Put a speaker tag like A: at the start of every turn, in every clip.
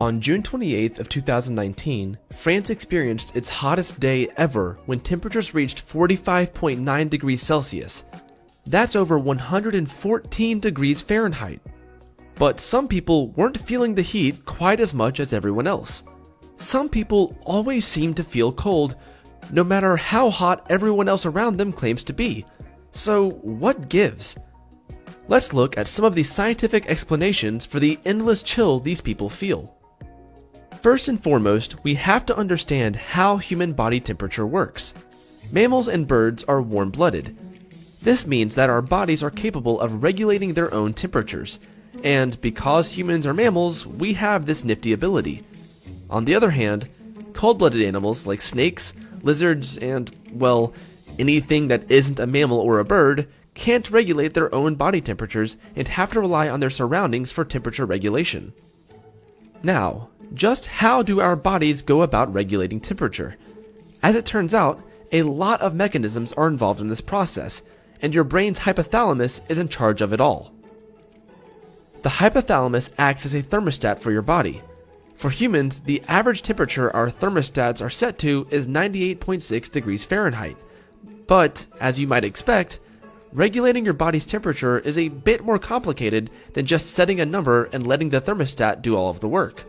A: On June 28th of 2019, France experienced its hottest day ever when temperatures reached 45.9 degrees Celsius. That's over 114 degrees Fahrenheit. But some people weren't feeling the heat quite as much as everyone else. Some people always seem to feel cold, no matter how hot everyone else around them claims to be. So what gives? Let's look at some of the scientific explanations for the endless chill these people feel. First and foremost, we have to understand how human body temperature works. Mammals and birds are warm-blooded. This means that our bodies are capable of regulating their own temperatures, and because humans are mammals, we have this nifty ability. On the other hand, cold-blooded animals like snakes, lizards, and, well, anything that isn't a mammal or a bird can't regulate their own body temperatures and have to rely on their surroundings for temperature regulation. Now, just how do our bodies go about regulating temperature? As it turns out, a lot of mechanisms are involved in this process, and your brain's hypothalamus is in charge of it all. The hypothalamus acts as a thermostat for your body. For humans, the average temperature our thermostats are set to is 98.6 degrees Fahrenheit. But, as you might expect, regulating your body's temperature is a bit more complicated than just setting a number and letting the thermostat do all of the work.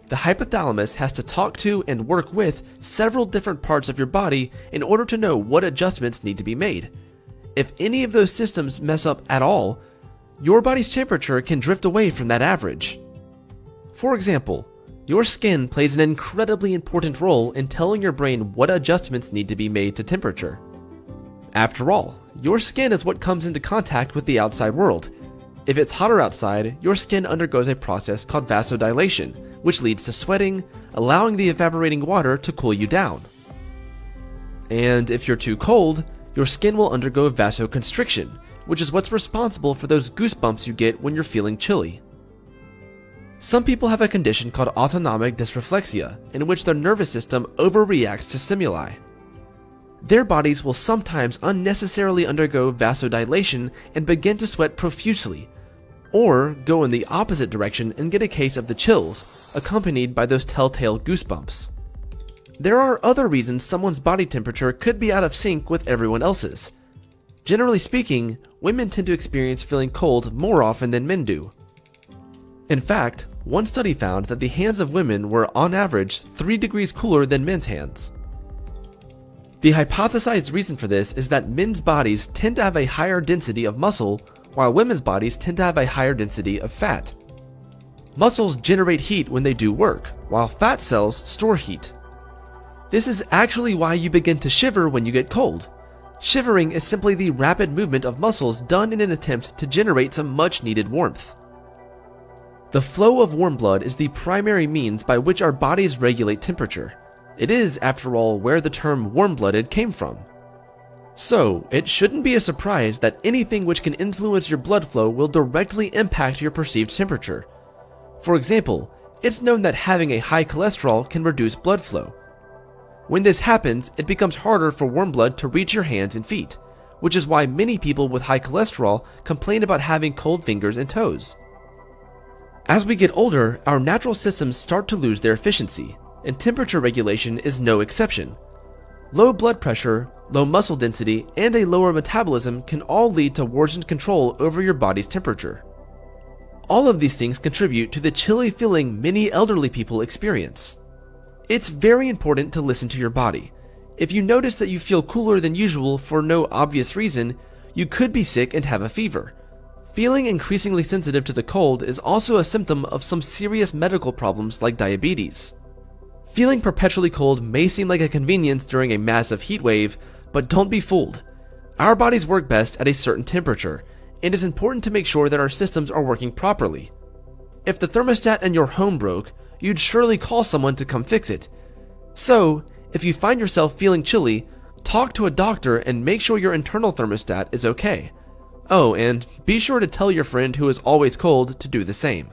A: The hypothalamus has to talk to and work with several different parts of your body in order to know what adjustments need to be made. If any of those systems mess up at all, your body's temperature can drift away from that average. For example, your skin plays an incredibly important role in telling your brain what adjustments need to be made to temperature. After all, your skin is what comes into contact with the outside world. If it's hotter outside, your skin undergoes a process called vasodilation, which leads to sweating, allowing the evaporating water to cool you down. And if you're too cold, your skin will undergo vasoconstriction, which is what's responsible for those goosebumps you get when you're feeling chilly. Some people have a condition called autonomic dysreflexia, in which their nervous system overreacts to stimuli. Their bodies will sometimes unnecessarily undergo vasodilation and begin to sweat profusely, or go in the opposite direction and get a case of the chills, accompanied by those telltale goosebumps. There are other reasons someone's body temperature could be out of sync with everyone else's. Generally speaking, women tend to experience feeling cold more often than men do. In fact, one study found that the hands of women were on average 3 degrees cooler than men's hands. The hypothesized reason for this is that men's bodies tend to have a higher density of muscle, while women's bodies tend to have a higher density of fat. Muscles generate heat when they do work, while fat cells store heat. This is actually why you begin to shiver when you get cold. Shivering is simply the rapid movement of muscles done in an attempt to generate some much-needed warmth. The flow of warm blood is the primary means by which our bodies regulate temperature. It is, after all, where the term warm-blooded came from. So, it shouldn't be a surprise that anything which can influence your blood flow will directly impact your perceived temperature. For example, it's known that having a high cholesterol can reduce blood flow. When this happens, it becomes harder for warm blood to reach your hands and feet, which is why many people with high cholesterol complain about having cold fingers and toes. As we get older, our natural systems start to lose their efficiency, and temperature regulation is no exception. Low blood pressure, low muscle density, and a lower metabolism can all lead to worsened control over your body's temperature. All of these things contribute to the chilly feeling many elderly people experience. It's very important to listen to your body. If you notice that you feel cooler than usual for no obvious reason, you could be sick and have a fever. Feeling increasingly sensitive to the cold is also a symptom of some serious medical problems like diabetes. Feeling perpetually cold may seem like a convenience during a massive heat wave, but don't be fooled. Our bodies work best at a certain temperature, and it's important to make sure that our systems are working properly. If the thermostat in your home broke, you'd surely call someone to come fix it. So, if you find yourself feeling chilly, talk to a doctor and make sure your internal thermostat is okay. Oh, and be sure to tell your friend who is always cold to do the same.